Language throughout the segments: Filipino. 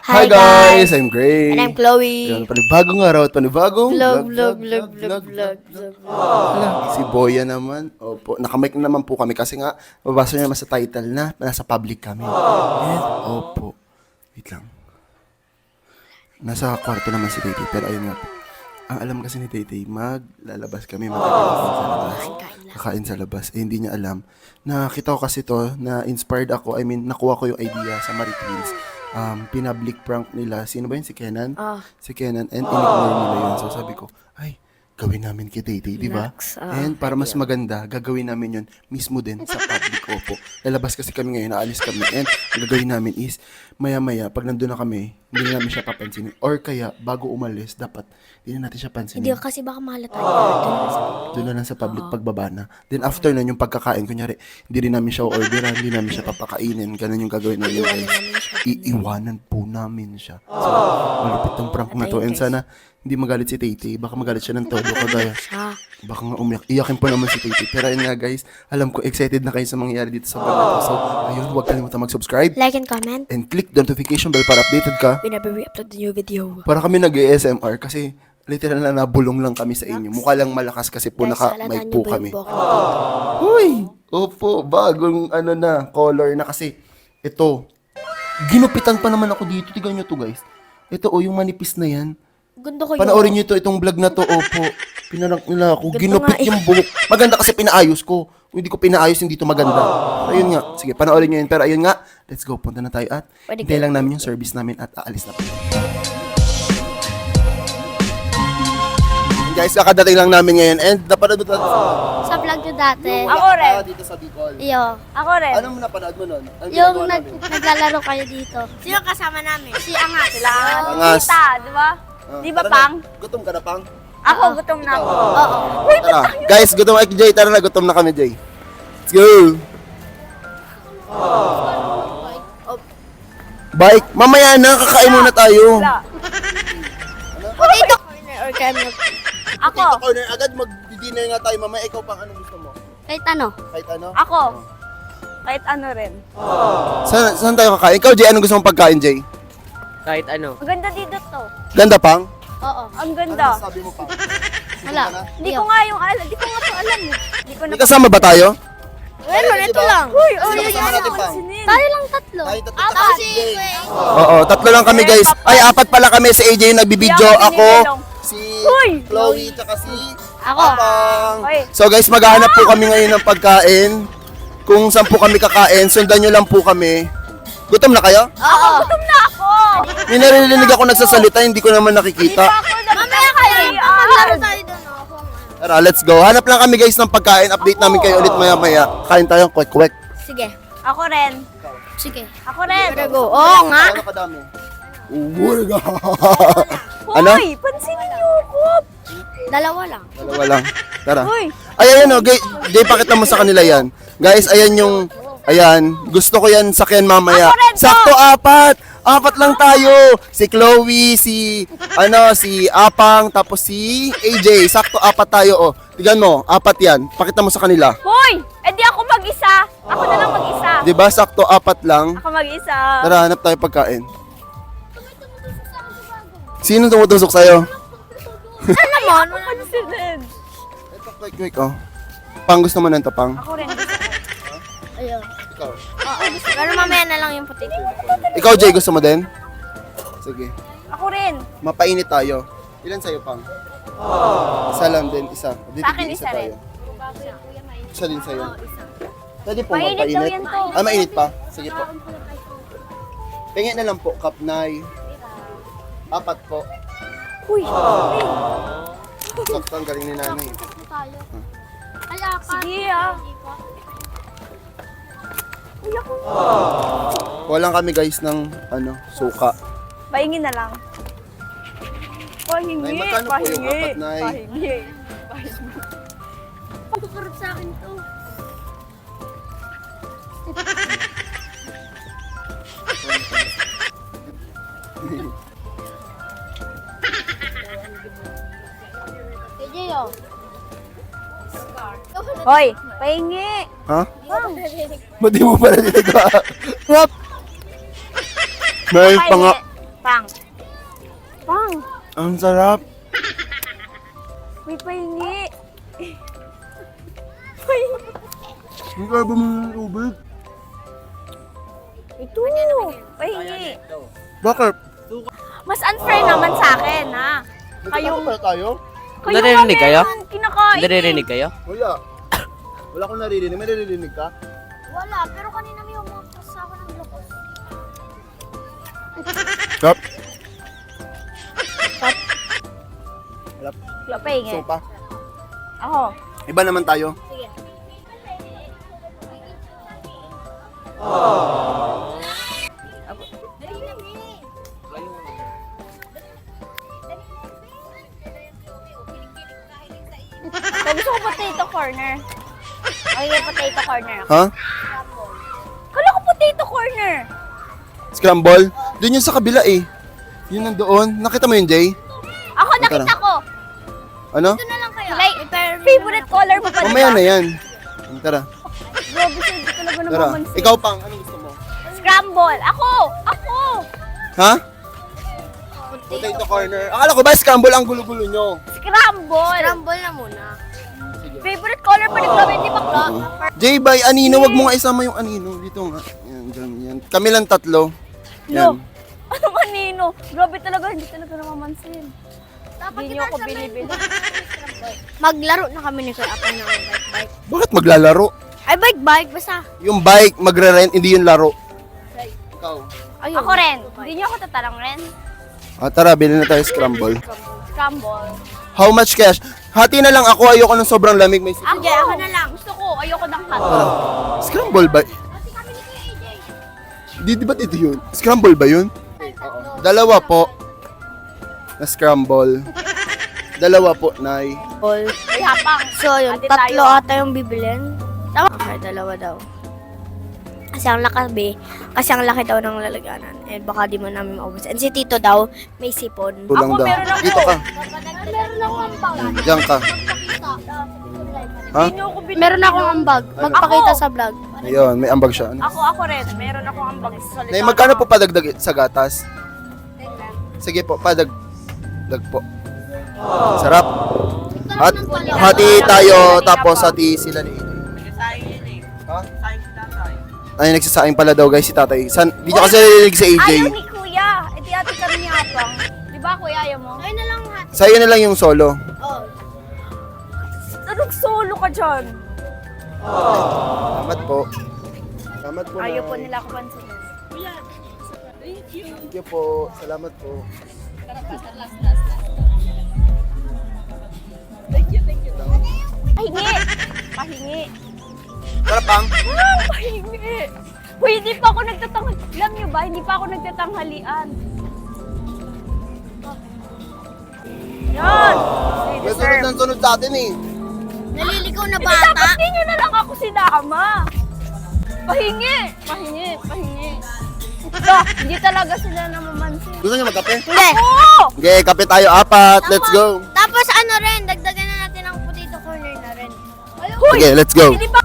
Hi guys, I'm Gray. And I'm Chloe. Yan, panibagong araw at panibagong Vlog. Hala, si Boya naman. Opo, nakamic na naman po kami kasi nga, mabasa niyo naman sa title na nasa public kami. And, opo. Wait lang. Nasa kwarto naman si Titi, pero ayun nga po. Ang alam kasi ni Titi, maglalabas kami, kakain sa labas. Eh, hindi niya alam. Nakita ko kasi to, na inspired ako, nakuha ko yung idea sa Maritwins. Pinablic prank nila. Sino ba yun? Si Kenan? Si Kenan. And in-ignore nila yun. So sabi ko, ay, gawin namin kay Titi, di ba? And para mas maganda, gagawin namin yun mismo din sa public. Opo. Lalabas kasi kami ngayon, naalis kami. And ang gagawin namin is, maya-maya, pag nandun na kami, hindi na namin siya papansinin. Or kaya, bago umalis, dapat, hindi na natin siya pansinin. Hindi kasi baka mahalata tayo. Doon na lang sa public pagbaba na. Then after nun, yung pagkakain, kunyari, hindi rin namin siya orderan, hindi namin siya papakainin. Ganun yung gagawin namin, guys. Iiwanan po namin siya. So, malupit ng prank na to. And sana, hindi magalit si Titi. Baka magalit siya ng todo. Kagaya, baka nga umiyak. Iyakin pa naman si Titi. Pero ayun nga, guys, alam ko, excited na kayo sa mangyayari dito sa vlog na to. So, ayun, huwag kalimutan mag-subscribe. Like and comment. And click the notification bell para updated ka. Whenever we upload the new video. Para kami nag-ASMR kasi literal na nabulong lang kami sa inyo. Mukha lang malakas kasi po naka-mic po kami. Uy! Opo, bagong color na kasi. Ito, ginupitan pa naman ako dito. Tignan nyo to, guys. Ito, yung manipis na yan. Gundo ko yun. Panoorin nyo itong vlog na to, opo. Pinarank nila ako. Ginupit nga yung buhok. Maganda kasi pinaayos ko. Kung hindi ko pinaayos, hindi to maganda. Ayun nga. Sige, panoorin nyo yun. Pero ayun nga, let's go. Punta na tayo at hintay lang namin yung service namin at aalis na po. Guys, kakadating lang namin ngayon and napanood mo Sa vlog nyo dati. Ako rin. Dito sa Bicol. Iyo. Ako rin. Anong napanood mo nun? Anong Yung ginagawa namin? naglalaro kayo dito. Sino kasama namin? Si Angas. Sila. Angas. Tita, di ba? Di ba, Tara Pang? na. Gutom ka na, Pang? Ako, gutom na ako. Oo. Tara. Guys, gutom ako, Jay. Tara na, gutom na kami, Jay. Let's go. Bike. Mamaya na, kakain muna tayo. Wala. Potato corner or camel. Ako. Dito corner, agad mag-dinner nga tayo. Mamaya, ikaw pang anong gusto mo? Kahit ano. Kahit ano? Ako. Kahit ano rin. Saan tayo kakain? Ikaw, Jay, anong gusto mong pagkain, Jay? Kahit ano. Ang ganda dito to. Ganda, Pang? Oo. Ang ganda. Sabi mo, Pang? Wala. Hindi ko nga yung alam. Hindi ko nga po alam. Hindi ko na. May kasama ba tayo? Meron, ito lang. Uy, Sino kasama natin, Pang? sinin. Tayo lang tatlo. Tayo tatlo, Ako tsaka si Jay. Gray. Oo, tatlo lang kami, guys. Ay, apat pala kami. Si AJ yung nagbibideo. Hindi ako Ako, binibidyo. si Uy! Chloe, tsaka si Ako. Pang. Uy. So guys, maghahanap po kami ngayon ng pagkain. Kung saan po kami kakain, sundan nyo lang po kami. Gutom na kayo? Ako, gutom na ako. May naririnig ako nagsasalita, hindi ko naman nakikita. Mamaya kayo. Maglaro tayo doon. Tara, let's go. Hanap lang kami guys ng pagkain. Update namin kayo ulit maya-maya. Kain tayo, kwek-kwek. Sige. Ako rin. Sige. Ako rin. Go. Oo nga. Ano kadami? Uwurga. Ano? Uy, pansinin niyo ako. Dalawa lang. Dalawa lang. Tara. Uy. Ay, ayan o. Jay, pakita mo sa kanila yan. Guys, ayan yung... Ayan. Gusto ko yan sakyan mamaya. Ako rin to. Sakto, apat. Apat lang tayo. Si Chloe, si Apang, tapos si AJ. Sakto, apat tayo, oh. Tignan mo, apat yan. Pakita mo sa kanila. Hoy! Edi ako mag-isa. Ako na lang mag-isa. Diba, sakto, apat lang. Ako mag-isa. Tara, hanap tayo pagkain. Sino tumutusok sa'yo? Ano mo? Ano pansinin? Ito, quick, oh. Pang, gusto mo nito, Pang? Ako rin. Ayun. Ikaw. Pero mamaya na lang yung potato. Ikaw, Jay, gusto mo din? Sige. Ako rin. Mapainit tayo. Ilan sa'yo, Pang? Isa lang din, isa. Sa akin, isa rin. Isa din sa'yo. Pwede po Mainit daw magpainit. yan to. Ah, mainit pa? Sige po. Pingin na lang po, kapnay. Apat po. Uy. Sakto, ang galing ni nanay. Sige ah. Uy, ako. Walang kami guys ng, suka. Pahingi na lang. Pahingi. Nay, magkano po yung apat, Nay? Pahingi. Kukurot sa akin to. KJ, oh. Hoy, pahingi. Ha? Ba't di mo pala dito? Nay, Pahingi. Pang. Pang. Ang sarap. May pahingi. Ang sarap mo ng tubig. Ito. Pahingi. Bakit? Mas unfair naman sa akin, ha? Kayong, Kaya tayo? kayo Naririnig nga kayo? meron kinakain. Naririnig kayo? Wala. Wala akong naririnig. May naririnig ka? Wala, pero kanina may umakas ako ng lakos. Kap. Wala, pahingi. Sopa. Ako. Iba naman tayo. Sige. So, gusto ko potato corner. Okay, potato corner ako. Ha? Kala ko potato corner. Scramble? Doon yun sa kabila eh. Yun nandoon. Nakita mo yun, Jay? Ako, nakita ko. Ano? Ito na lang kayo. Like, favorite color mo pa, Mamaya na yan. Tara. Grabe, sir, di talaga Tara. namamansin. Ikaw pang. Anong gusto mo? Scramble. Ako. Ha? Potato corner. Akala ko ba scramble ang gulo-gulo nyo? Scramble. Scramble na muna. Favorite color pa ni Chloe, di ba, Chloe? Jay, bye. Anino, wag mo nga isama yung anino. Dito nga. Yan, dyan, yan. Kami lang tatlo. Lo. Yan. Ano manino? Grabe talaga, hindi talaga namamansin. Dapat Hindi niyo ako binibili. Maglaro na kami ni Sir Apo ng bike-bike. Bakit maglalaro? Ay, bike-bike, basta. Yung bike, magre-rent, hindi yung laro. Ikaw. Ayun. Ako rin. Hindi niyo ako tatanong rin. Ah, tara, bilhin na tayo scramble. Scramble. How much cash? Hati na lang ako. Ayoko ng sobrang lamig. May Ako, ako na lang. Gusto ko. Ayoko ng cut. Scramble ba? Di ba dito yun? Scramble ba yun? Dalawa po. Na scramble. Dalawa po, Nay. Ay, hapang. So, yun, Ate tatlo tayo. ata yung bibilin. Tama? Okay, dalawa daw. Kasi ang laki daw ng lalagyanan. Eh, baka di mo namin maubos. And si Tito daw, may sipon. Kulang Ako, daw. meron ako. Dito ka. Meron ako ang bag. Diyan ka. Ha? Hindi niyo ako binibili. Meron ako ang bag. Magpakita sa vlog. Ayun, may ambag siya. Ano? Ako rin. Meron ako ang bag sa Nay, magkano po padagdag sa gatas? Sige po, padagdag po. Sarap. At hati tayo, tapos hati sila ni AJ. Ha? Ay, nagsasaing pala daw guys si tatay. Di niya kasi nalilig sa AJ. Ayaw ni Kuya. E di ate kami ni Hapang. Di ba, Kuya, ayaw mo? Ayun na lang ha. Sa'yo na lang yung solo. Oh. Anong solo ka dyan? Salamat po. Salamat po, Ayaw po Nay. nila ako pansinin. Thank you po. Salamat po. Pahingi! Pahingi! Tara, pang. Pahingi! Uy, hindi pa ako nagtatanghal. Alam niyo ba, hindi pa ako nagtatanghalian. Yan! May sunod ng sunod sa atin eh. Naliligaw na Hindi, bata. dapat ninyo na lang ako sinama. Pahingi! Pahingi! Pahingi! Hindi talaga sila namamansin. Gusto niyo magkape? Hindi. Oo! Okay, kape tayo apat. Let's go. Tapos ano rin, dagdagan na natin ang potato corner na rin. Uy! Okay, let's go. Hindi pa...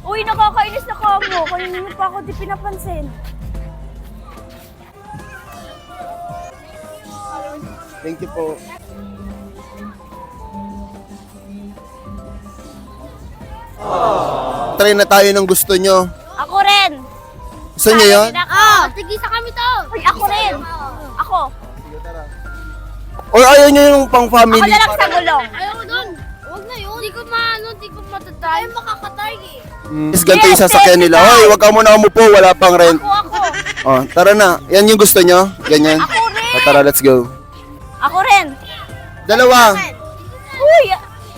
Uy, nakakainis na ka mo. Kanina pa ako di pinapansin. Thank you po. Try na tayo ng gusto nyo. Ako rin! Gusto nyo yun? Oh, tigisa kami to. Uy, ako rin! Ako! Or ayaw nyo yung pang Ako family? na lang sa gulong. Ayaw doon. Huwag na yun. Di ko matatay. Ayaw makakatay eh. Is ganito yung sasakyan nila. Hoy, wag ka muna umupo. Wala pang rent. Ako! Oh, tara na. Yan yung gusto nyo? Ganyan? Ako rin! Oh, tara, let's go. Ako rin! Dalawa. Uy!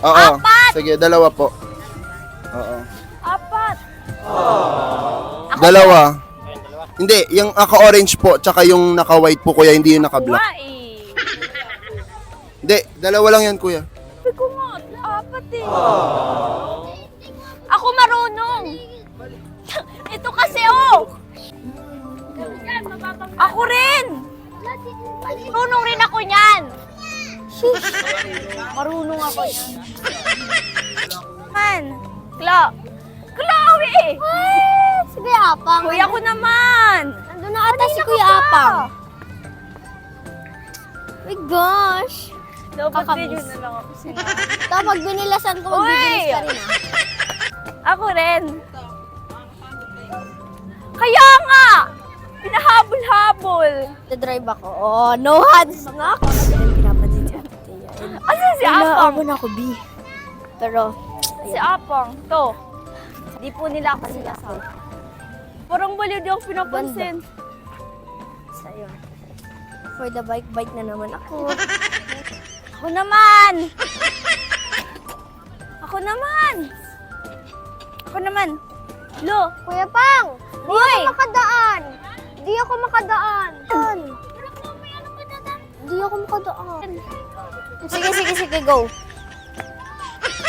Oo. Apat! Sige, dalawa po. Oo. Apat! Dalawa. Hindi, yung naka-orange po, tsaka yung naka-white po, kuya, hindi yung naka-black. Kuha eh. Hindi, dalawa lang yan, kuya. Sabi ko nga, apat eh. Ako marunong. Ito kasi oh. Ako rin. Marunong rin ako niyan. Marunong ako niyan. Man. Chloe! Si Kuya Apang. Kuya ko naman. Nandun na ata si Kuya Apang. gosh! Dapat Kakamiss. din yun na lang ako sinabi. Tapos pag binilasan ko, magbibilis ka rin Ako rin. Kaya nga! Pinahabol-habol. Drive ako. Oh, no hands nga. Ayun, pinapansin si Ate Tia. Asan si Apang? Ako na ako, B. Pero, Si Apang. To. Di po nila ako sinasal. Parang baliw di ako pinapansin. sa'yo. For the bike na naman ako. Ako naman! Ako naman! Ako naman! Lo! Kuya Pang! Hoy! Makadaan! Di ako makadaan! Di ako makadaan. Sige, go.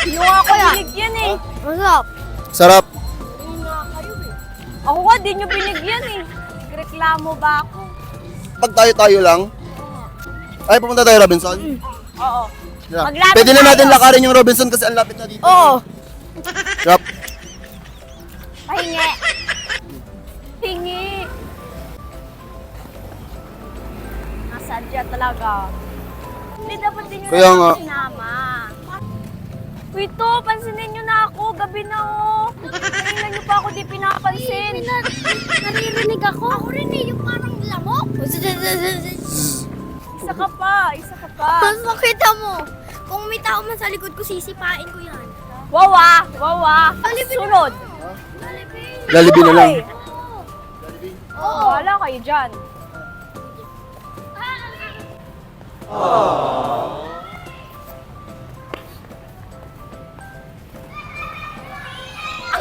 Kinuha ko binigyan eh. Masarap. Sarap. Ako nga, di nyo binigyan eh. Reklamo ba ako? Pag tayo lang. Ay, pupunta tayo Robinson. Oo. Yeah. Maglaro Pwede na natin tayo. lakarin yung Robinson kasi ang lapit na dito. Oo. Yup. Pahingi. Hingi. Nasadya talaga. Hindi dapat din nyo Kaya na nga. ako sinama. Uy, to, pansinin nyo na ako. Gabi na oh. Kanina nyo pa ako di pinapansin. Naririnig ako. Ako rin eh, yung parang lamok. Isa ka pa. Mas makita mo. Kung may tao man sa likod ko, sisipain ko yan. Wawa. Sunod. Lalibin na lang. Oo, wala kayo dyan.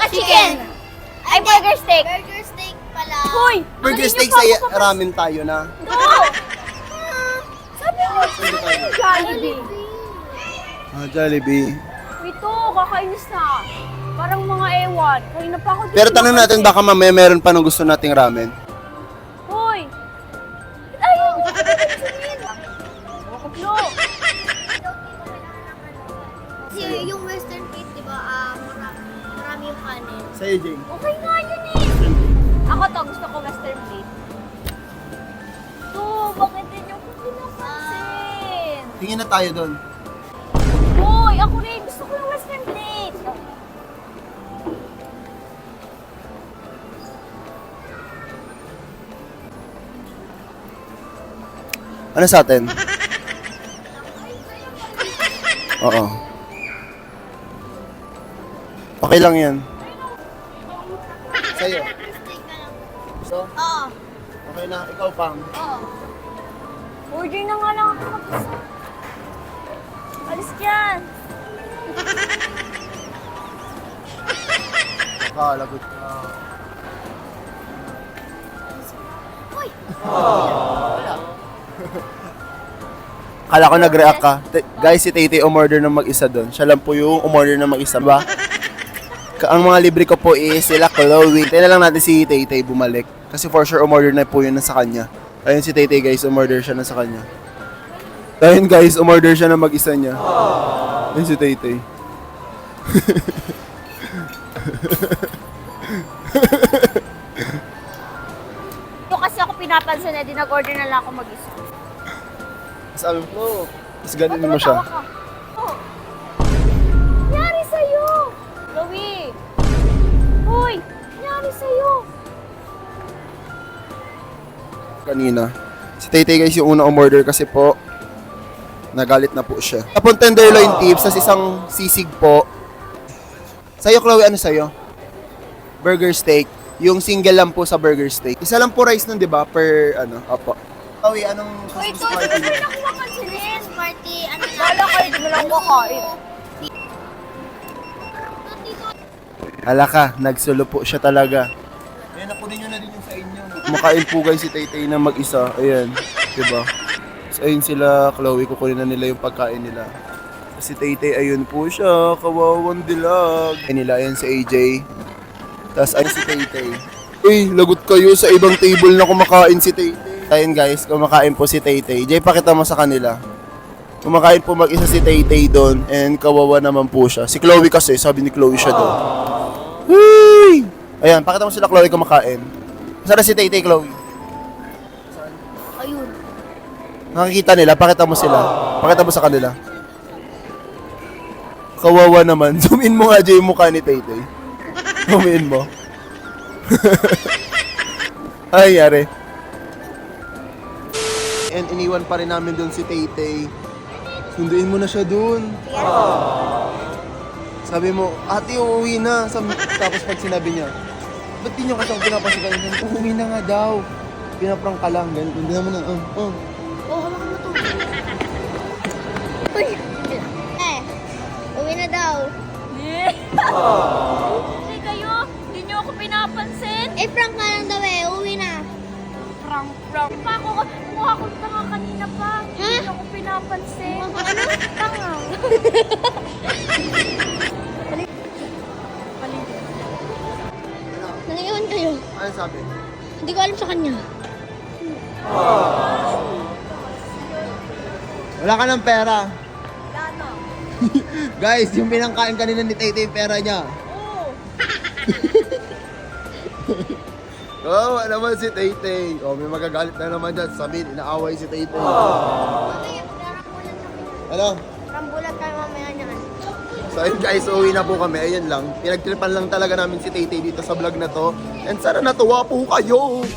Chicken. Ay, burger steak. Burger steak pala. Hoy! Burger ano steak ninyo sa pa ako ramen tayo na. No! Sabi mo, Jollibee. Jollibee. Ito, kakainis na. Parang mga ewan. Kanina pa ako Pero tanong natin baka mamaya meron pa nung gusto nating ramen. Hoy! Ayun! No! Kasi yung western plate, di ba, marami yung kanin. Sa'yo, Jane. Okay nga yun eh. Ako to, gusto ko western plate. To, bakit din yung pinapansin? Tingin na tayo doon. Hoy, ako rin. Gusto ko yung western plate. Ano sa atin? Oo. Okay lang yan. Sa'yo. So, Oo. okay na. Ikaw, Pang. Order na nga lang ako mag-isa. Alis yan. Lagot ka. Kala ko nag-react ka. Guys, si Tete umorder ng mag-isa doon. Siya lang po yung umorder ng mag-isa, ba? Ang mga libre ko po is sila Chloe. Tayo na lang natin si Tete bumalik. Kasi for sure umorder na po yun na sa kanya. Ayun si Tete guys, umorder siya na sa kanya. Ayun guys, umorder siya na mag-isa niya. Ayun si Tete. Yung kasi ako pinapansin na, di nag-order na lang ako mag-isa. Sabi mo, tapos ganun mo siya. Tumatawa ka. Oh. Nangyari sa'yo? Chloe! Hoy! Nangyari sa'yo? Kanina. Si Tete guys yung una umorder kasi po nagalit na po siya. Tapos tenderloin tips, tas isang sisig po. Sa'yo Chloe, ano sa'yo? Burger steak. Yung single lang po sa burger steak. Isa lang po rice nun, di ba? Per ano, opo. Chloe, anong Hoy, Christmas to, di party ba mo? na ako mapansinin? Party, ano na? Wala kayo, di mo lang kakain. Hala ka, nagsulo po siya talaga. Ayan, nakunin nyo na din yung sa inyo. Kumakain po guys si Taytay na mag-isa. Ayan, diba? So, ayun sila, Chloe, kukunin na nila yung pagkain nila. Si Taytay, ayun po siya, kawawang dilag. Ayun nila, ayun si AJ. Tapos ayun si Taytay. Uy, lagot kayo sa ibang table na kumakain si Taytay. Ayun guys, kumakain po si Taytay. Jay, pakita mo sa kanila. Kumakain po mag-isa si Taytay doon and kawawa naman po siya. Si Chloe kasi, sabi ni Chloe siya doon. Hey! Ayan, pakita mo sila Chloe kumakain. Saan na si Taytay, Chloe? Ayun. Nakikita nila, pakita mo sila. Pakita mo sa kanila. Kawawa naman. Zoom in mo nga dyan yung mukha ni Taytay. Zoom in mo. Ay, yari. And iniwan pa rin namin dun si Taytay. Sunduin mo na siya dun. Sabi mo, ate, uuwi na. Tapos pag sinabi niya, ba't di nyo kasi ako pinapasikan? Uuwi na nga daw. Pinaprang ka lang. Ganun. Hindi naman na, Oh, hawakan mo to. Uy! Uwi na daw. Hindi kayo, hindi nyo ako pinapansin. Prank ka lang daw uwi na. Prank. Pa ako, mukha akong tanga kanina pa. Hindi nyo ako pinapansin. Ano? Tanga. Nangiwan kayo. ano sabi? Hindi ko alam sa kanya. Wala ka ng pera. Wala na. Guys, yung pinangkain kanina ni Taytay yung pera niya. Oo. Oh, naman si Taytay. Oh, may magagalit na naman dyan. Sabihin, inaaway si Taytay. Mamaya, magrambulan kami. Ano? Rambulan tayo mamaya niyan. So ayun guys, uwi na po kami. Ayun lang. Pinagtripan lang talaga namin si Taytay dito sa vlog na to. And sana natuwa po kayo.